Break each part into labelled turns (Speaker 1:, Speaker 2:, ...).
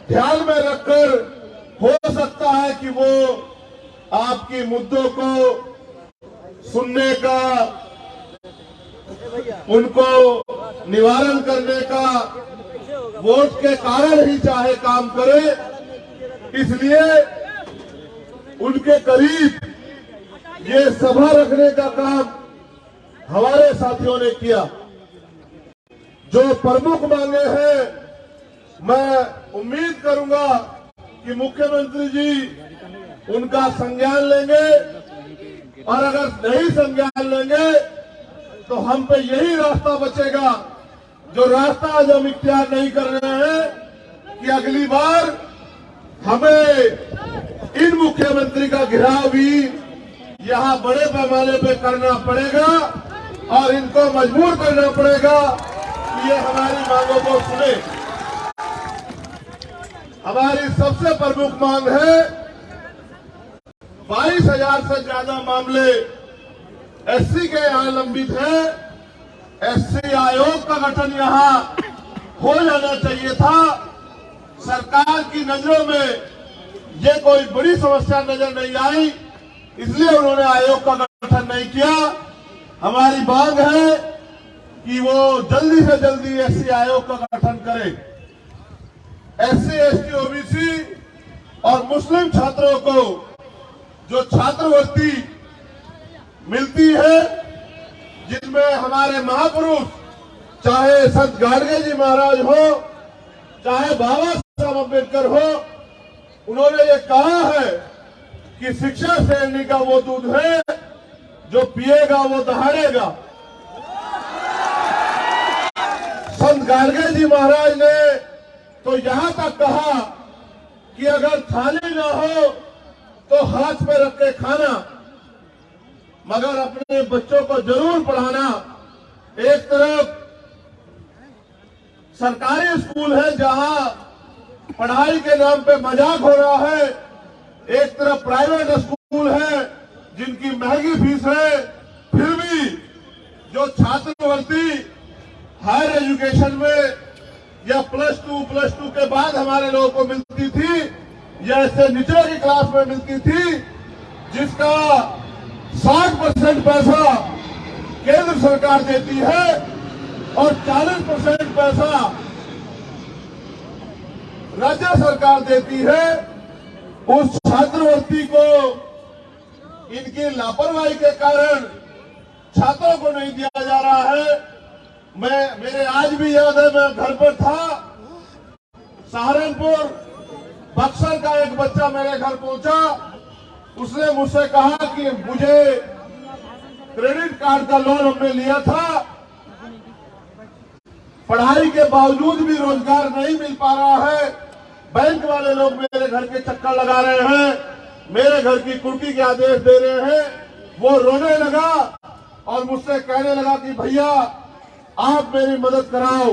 Speaker 1: ध्यान में रखकर हो सकता है कि वो आपकी मुद्दों को सुनने का, उनको निवारण करने का वोट के कारण ही चाहे काम करे, इसलिए उनके करीब ये सभा रखने का काम हमारे साथियों ने किया। जो प्रमुख मांगे हैं, मैं उम्मीद करूंगा कि मुख्यमंत्री जी उनका संज्ञान लेंगे, और अगर नहीं संज्ञान लेंगे तो हम पे यही रास्ता बचेगा, जो रास्ता आज हम इख्तियार नहीं कर रहे हैं, कि अगली बार हमें इन मुख्यमंत्री का घेराव भी यहां बड़े पैमाने पे करना पड़ेगा और इनको मजबूर करना पड़ेगा कि ये हमारी मांगों को सुने। हमारी सबसे प्रमुख मांग है, 22,000 से ज्यादा मामले एससी के यहां लंबित हैं। एससी आयोग का गठन यहां हो जाना चाहिए था। सरकार की नजरों में ये कोई बड़ी समस्या नजर नहीं आई, इसलिए उन्होंने आयोग का गठन नहीं किया। हमारी मांग है कि वो जल्दी से जल्दी एससी आयोग का गठन करे। एससी, एसटी, ओबीसी और मुस्लिम छात्रों को जो छात्रवृत्ति मिलती है, जिनमें हमारे महापुरुष, चाहे संत गाडगे जी महाराज हो, चाहे बाबा साहब अम्बेडकर हो, उन्होंने ये कहा है कि शिक्षा श्रेणी का वो दूध है जो पिएगा वो दहाड़ेगा। संत गाडगे जी महाराज ने तो यहां तक कहा कि अगर थाली ना हो तो हाथ में रख के खाना, मगर अपने बच्चों को जरूर पढ़ाना। एक तरफ सरकारी स्कूल है जहां पढ़ाई के नाम पे मजाक हो रहा है, एक तरफ प्राइवेट स्कूल है जिनकी महंगी फीस है, फिर भी जो छात्रवृत्ति हायर एजुकेशन में या प्लस टू के बाद हमारे लोगों को मिलती थी, या इससे निचले की क्लास में मिलती थी, जिसका 60% पैसा केंद्र सरकार देती है और 40% पैसा राज्य सरकार देती है, उस छात्रवृत्ति को इनकी लापरवाही के कारण छात्रों को नहीं दिया जा रहा है। मेरे आज भी याद है, मैं घर पर था, सहारनपुर बक्सर का एक बच्चा मेरे घर पहुंचा। उसने मुझसे कहा कि मुझे क्रेडिट कार्ड का लोन हमने लिया था, पढ़ाई के बावजूद भी रोजगार नहीं मिल पा रहा है, बैंक वाले लोग मेरे घर के चक्कर लगा रहे हैं, मेरे घर की कुर्की के आदेश दे रहे हैं। वो रोने लगा और मुझसे कहने लगा कि भैया आप मेरी मदद कराओ,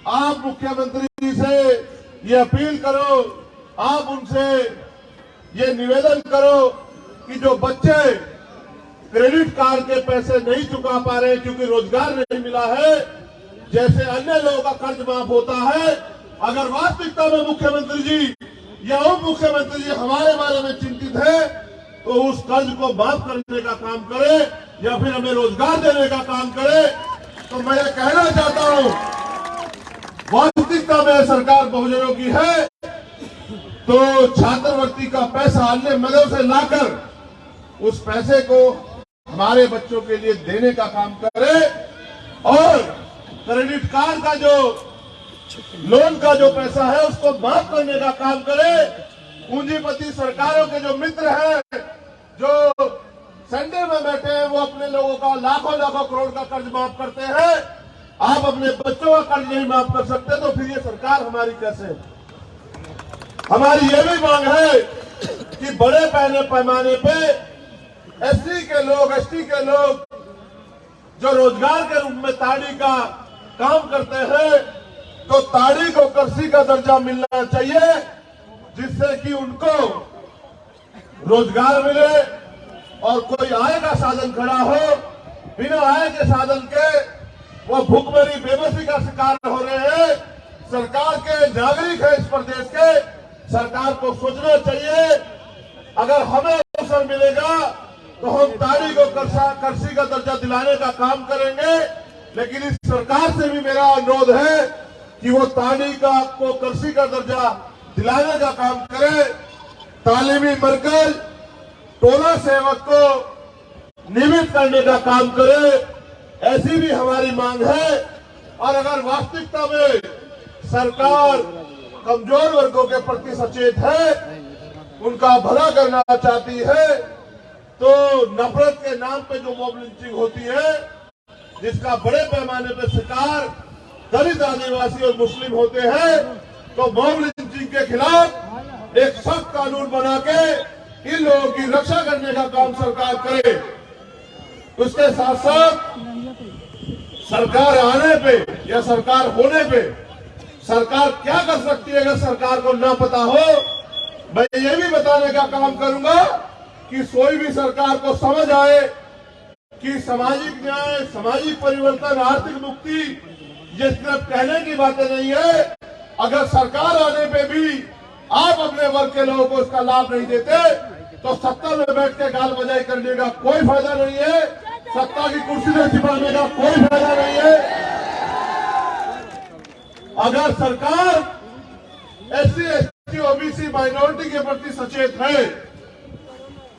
Speaker 1: आप मुख्यमंत्री जी से ये अपील करो, आप उनसे ये निवेदन करो कि जो बच्चे क्रेडिट कार्ड के पैसे नहीं चुका पा रहे क्योंकि रोजगार नहीं मिला है, जैसे अन्य लोगों का कर्ज माफ होता है, अगर वास्तविकता में मुख्यमंत्री जी या उप मुख्यमंत्री जी हमारे बारे में चिंतित है तो उस कर्ज को माफ करने का काम करे या फिर हमें रोजगार देने का काम करे। तो मैं ये कहना चाहता हूं, वास्तविकता में सरकार बहुजनों की है तो छात्रवृत्ति का पैसा अन्य मदों से लाकर उस पैसे को हमारे बच्चों के लिए देने का काम करे, और क्रेडिट कार्ड का जो लोन का जो पैसा है उसको माफ करने का काम करे। पूंजीपति सरकारों के जो मित्र हैं, जो सेंटर में बैठे हैं, वो अपने लोगों का लाखों लाखों करोड़ का कर्ज माफ करते हैं। आप अपने बच्चों का कर्ज नहीं माफ कर सकते तो फिर ये सरकार हमारी कैसे? हमारी ये भी मांग है कि बड़े पैमाने पे एससी के लोग, एसटी के लोग जो रोजगार के रूप में ताड़ी का काम करते हैं, तो ताड़ी को कृषि का दर्जा मिलना चाहिए, जिससे कि उनको रोजगार मिले और कोई आय का साधन खड़ा हो। बिना आय के साधन के वो भूखमरी बेबसी का शिकार हो रहे हैं। सरकार के नागरिक है इस प्रदेश के, सरकार को सोचना चाहिए। अगर हमें अवसर मिलेगा तो हम ताड़ी को कृषि का दर्जा दिलाने का काम करेंगे, लेकिन इस सरकार से भी मेरा अनुरोध है कि वो ताड़ी को कृषि का दर्जा दिलाने का काम करे। तालीमी मरकज टोला सेवक को नियमित करने का काम करे, ऐसी भी हमारी मांग है। और अगर वास्तविकता में सरकार कमजोर वर्गों के प्रति सचेत है, उनका भला करना चाहती है, तो नफरत के नाम पे जो मॉब लिंचिंग होती है, जिसका बड़े पैमाने पे शिकार दलित, आदिवासी और मुस्लिम होते हैं, तो मॉब लिंचिंग के खिलाफ एक सख्त कानून बना के इन लोगों की रक्षा करने का काम सरकार करे। उसके साथ साथ सरकार आने पे या सरकार होने पे सरकार क्या कर सकती है, अगर सरकार को ना पता हो, मैं ये भी बताने का काम करूंगा कि कोई भी सरकार को समझ आए कि सामाजिक न्याय, सामाजिक परिवर्तन, आर्थिक मुक्ति ये सिर्फ कहने की बातें नहीं है। अगर सरकार आने पे भी आप अपने वर्ग के लोगों को इसका लाभ नहीं देते, तो सत्ता में बैठ के गाल बजाई करने का कोई फायदा नहीं है, सत्ता की कुर्सी से छिपाने का कोई फायदा नहीं है। अगर सरकार SC, ST, OBC माइनॉरिटी के प्रति सचेत है,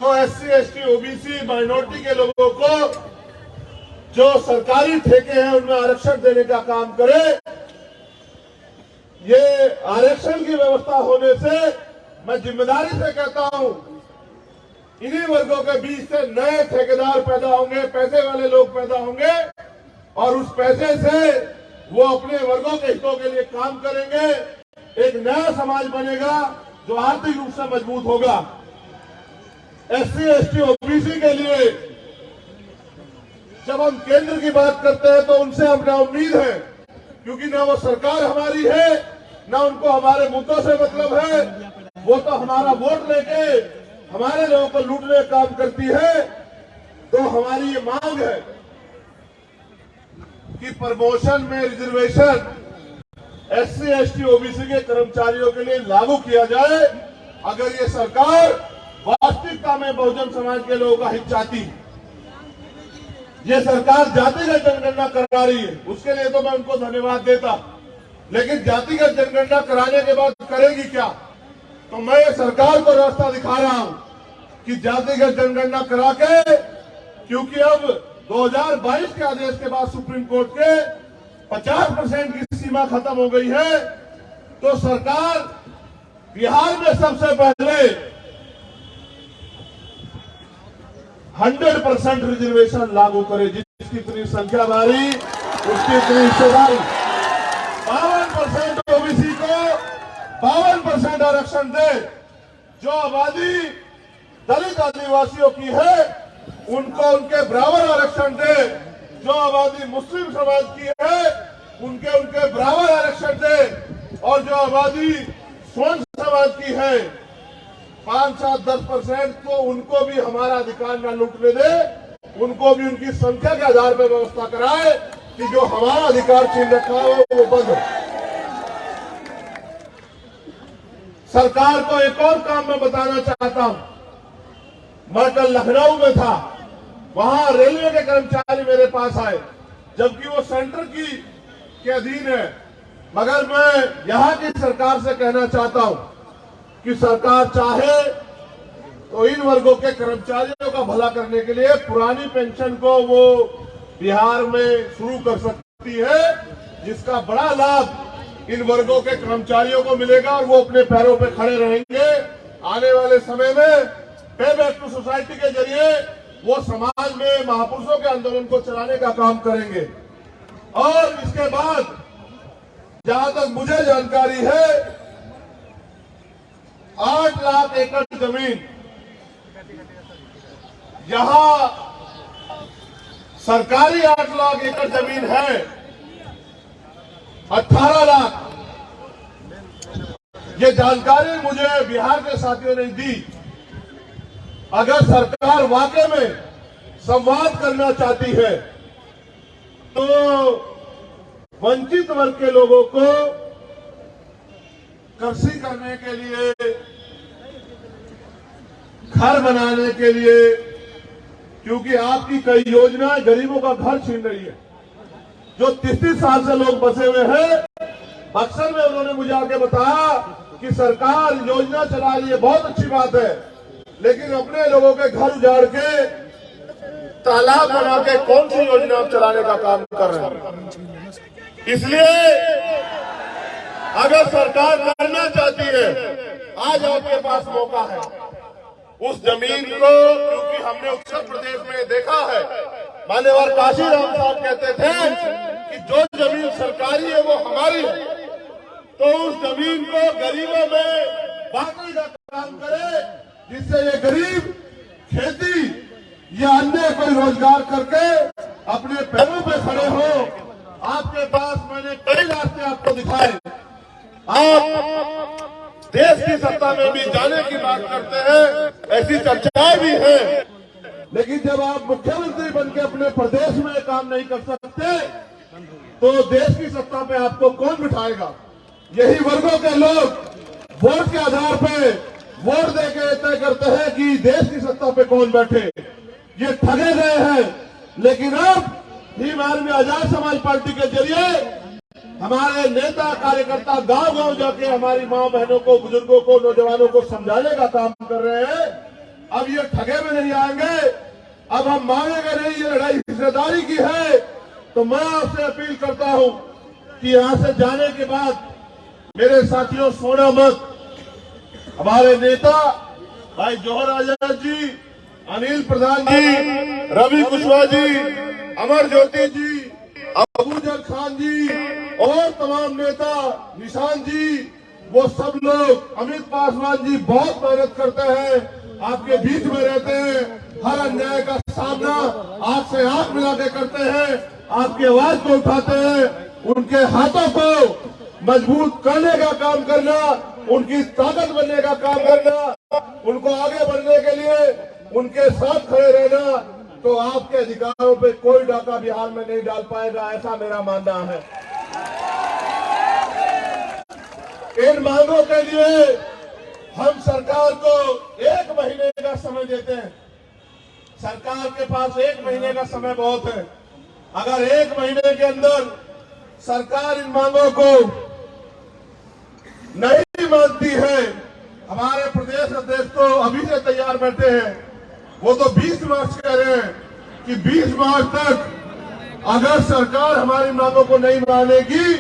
Speaker 1: तो SC, ST, OBC माइनॉरिटी के लोगों को जो सरकारी ठेके हैं उनमें आरक्षण देने का काम करे। ये आरक्षण की व्यवस्था होने से मैं जिम्मेदारी से कहता हूं, इन्हीं वर्गों के बीच से नए ठेकेदार पैदा होंगे, पैसे वाले लोग पैदा होंगे, और उस पैसे से वो अपने वर्गों के हितों के लिए काम करेंगे। एक नया समाज बनेगा जो आर्थिक रूप से मजबूत होगा। SC, ST, OBC के लिए जब हम केंद्र की बात करते हैं तो उनसे हमें उम्मीद है, क्योंकि ना वो सरकार हमारी है, ना उनको हमारे मुद्दों से मतलब है। वो तो हमारा वोट लेके हमारे लोगों को लूटने का काम करती है। तो हमारी ये मांग है कि प्रमोशन में रिजर्वेशन SC, ST, OBC के कर्मचारियों के लिए लागू किया जाए। अगर ये सरकार वास्तविकता में बहुजन समाज के लोगों का हित चाहती, ये सरकार जातिगत जनगणना करा रही है, उसके लिए तो मैं उनको धन्यवाद देता, लेकिन जातिगत जनगणना कराने के बाद करेगी क्या? तो मैं सरकार को रास्ता दिखा रहा हूं कि जातिगत जनगणना करा के, क्योंकि अब 2022 के आदेश के बाद सुप्रीम कोर्ट के 50% की सीमा खत्म हो गई है, तो सरकार बिहार में सबसे पहले 100% रिजर्वेशन लागू करे। जिसकी इतनी संख्या भारी, उसकी इतनी हिस्सेदारी। 52% OBC को 52% आरक्षण दे। जो आबादी दलित, आदिवासियों की है उनको उनके बराबर आरक्षण दे। जो आबादी मुस्लिम समाज की है उनके बराबर आरक्षण दे। और जो आबादी स्वर्ण समाज की है 5, 7, 10%, तो उनको भी हमारा अधिकार न लूटने दे, उनको भी उनकी संख्या के आधार पर व्यवस्था कराए कि जो हमारा अधिकार छीन रखा है वो बंद हो। सरकार को एक और काम मैं बताना चाहता हूं। मैं कल लखनऊ में था, वहां रेलवे के कर्मचारी मेरे पास आए, जबकि वो सेंटर के अधीन है। मगर मैं यहां की सरकार से कहना चाहता हूं कि सरकार चाहे तो इन वर्गों के कर्मचारियों का भला करने के लिए पुरानी पेंशन को वो बिहार में शुरू कर सकती है, जिसका बड़ा लाभ इन वर्गों के कर्मचारियों को मिलेगा और वो अपने पैरों पे खड़े रहेंगे। आने वाले समय में पे बैक टू सोसाइटी के जरिए वो समाज में महापुरुषों के आंदोलन को चलाने का काम करेंगे। और इसके बाद जहां तक मुझे जानकारी है 8 लाख एकड़ जमीन, यहां सरकारी 8 लाख एकड़ जमीन है, 18 लाख। ये जानकारी मुझे बिहार के साथियों ने दी। अगर सरकार वाकई में संवाद करना चाहती है तो वंचित वर्ग के लोगों को कृषि करने के लिए, घर बनाने के लिए, क्योंकि आपकी कई योजनाएं गरीबों का घर छीन रही है। जो 33 साल से लोग बसे हुए हैं, बक्सर में उन्होंने मुझे आके बताया कि सरकार योजना चला रही है, बहुत अच्छी बात है, लेकिन अपने लोगों के घर उजाड़ के तालाब बना के कौन सी योजना आप चलाने का काम कर रहे हैं। इसलिए अगर सरकार करना चाहती है, आज आपके पास मौका है। उस जमीन को, क्योंकि हमने उत्तर प्रदेश में देखा है, मान्यवर काशीराम साहब कहते थे कि जो जमीन सरकारी है वो हमारी है, तो उस जमीन को गरीबों में बांटने का काम करे, जिससे ये गरीब खेती या अन्य कोई रोजगार करके अपने पैरों पे खड़े हो। आपके पास मैंने कई रास्ते आपको दिखाए। आप देश की सत्ता में भी जाने की बात करते हैं, ऐसी चर्चाएं भी हैं, लेकिन जब आप मुख्यमंत्री बनकर अपने प्रदेश में काम नहीं कर सकते, तो देश की सत्ता पे आपको कौन बिठाएगा। यही वर्गों के लोग वोट के आधार पे वोट देके तय करते हैं कि देश की सत्ता पे कौन बैठे। ये ठगे गए हैं, लेकिन अब भीम आर्मी आजाद समाज पार्टी के जरिए हमारे नेता कार्यकर्ता गांव गांव जाके हमारी मां बहनों को, बुजुर्गों को, नौजवानों को समझाने का काम कर रहे हैं। अब ये ठगे में नहीं आएंगे, अब हम मांगेंगे नहीं, ये लड़ाई हिस्सेदारी की है। तो मैं आपसे अपील करता हूं कि यहां से जाने के बाद मेरे साथियों सोना मत। हमारे नेता भाई जौहर आजाद जी, अनिल प्रधान जी, रवि कुशवाहा जी, अमर ज्योति जी, अबूजर खान जी और तमाम नेता, निशान जी, वो सब लोग, अमित पासवान जी बहुत मेहनत करते हैं, आपके बीच में रहते हैं, हर अन्याय का सामना आंख से आंख मिला के करते हैं, आपकी आवाज को उठाते हैं। उनके हाथों को मजबूत करने का काम करना, उनकी ताकत बनने का काम करना, उनको आगे बढ़ने के लिए उनके साथ खड़े रहना, तो आपके अधिकारों पे कोई डाका बिहार में नहीं डाल पाएगा, ऐसा मेरा मानना है। इन मांगों के लिए हम सरकार को 1 महीने का समय देते हैं। सरकार के पास 1 महीने का समय बहुत है। अगर 1 महीने के अंदर सरकार इन मांगों को नहीं मानती है, हमारे प्रदेश अध्यक्ष तो अभी से तैयार बैठे हैं, वो तो 20 मार्च कह रहे हैं कि 20 मार्च तक अगर सरकार हमारी मांगों को नहीं मानेगी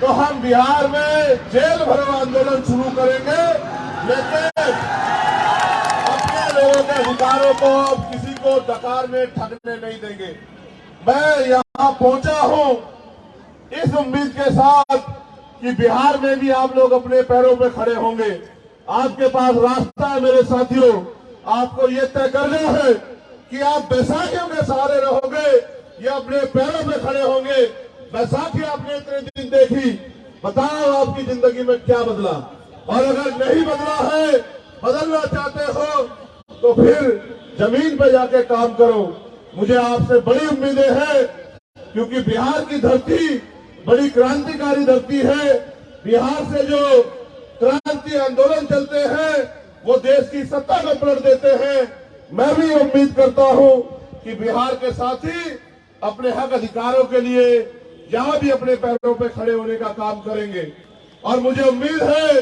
Speaker 1: तो हम बिहार में जेल भरो आंदोलन शुरू करेंगे, लेकिन अपने लोगों के अधिकारों को अब किसी को डकार में ठगने नहीं देंगे। मैं यहाँ पहुंचा हूँ इस उम्मीद के साथ कि बिहार में भी आप लोग अपने पैरों पे खड़े होंगे। आपके पास रास्ता है मेरे साथियों, आपको ये तय करना है कि आप बैसाखियों के सहारे रहोगे या अपने पैरों पे खड़े होंगे। बैसाखी आपने इतने दिन देखी, बताओ आपकी जिंदगी में क्या बदला, और अगर नहीं बदला है, बदलना चाहते हो तो फिर जमीन पे जाके काम करो। मुझे आपसे बड़ी उम्मीदें हैं, क्योंकि बिहार की धरती बड़ी क्रांतिकारी धरती है। बिहार से जो क्रांति आंदोलन चलते हैं वो देश की सत्ता को पलट देते हैं। मैं भी उम्मीद करता हूं कि बिहार के साथी अपने हक अधिकारों के लिए यहाँ भी अपने पैरों पे खड़े होने का काम करेंगे। और मुझे उम्मीद है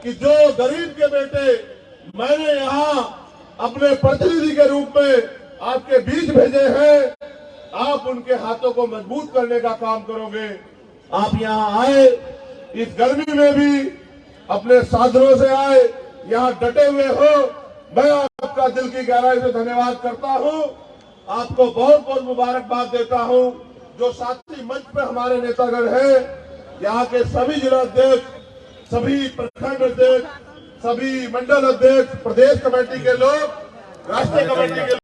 Speaker 1: कि जो गरीब के बेटे मैंने यहाँ अपने प्रतिनिधि के रूप में आपके बीच भेजे हैं, आप उनके हाथों को मजबूत करने का काम करोगे। आप यहाँ आए, इस गर्मी में भी अपने साधनों से आए, यहाँ डटे हुए हो, मैं आपका दिल की गहराई से धन्यवाद करता हूँ। आपको बहुत बहुत मुबारकबाद देता हूँ। जो साथी मंच पे हमारे नेतागण हैं, यहाँ के सभी जिला अध्यक्ष, सभी प्रखंड अध्यक्ष, सभी मंडल अध्यक्ष, प्रदेश कमेटी के लोग, राष्ट्रीय कमेटी के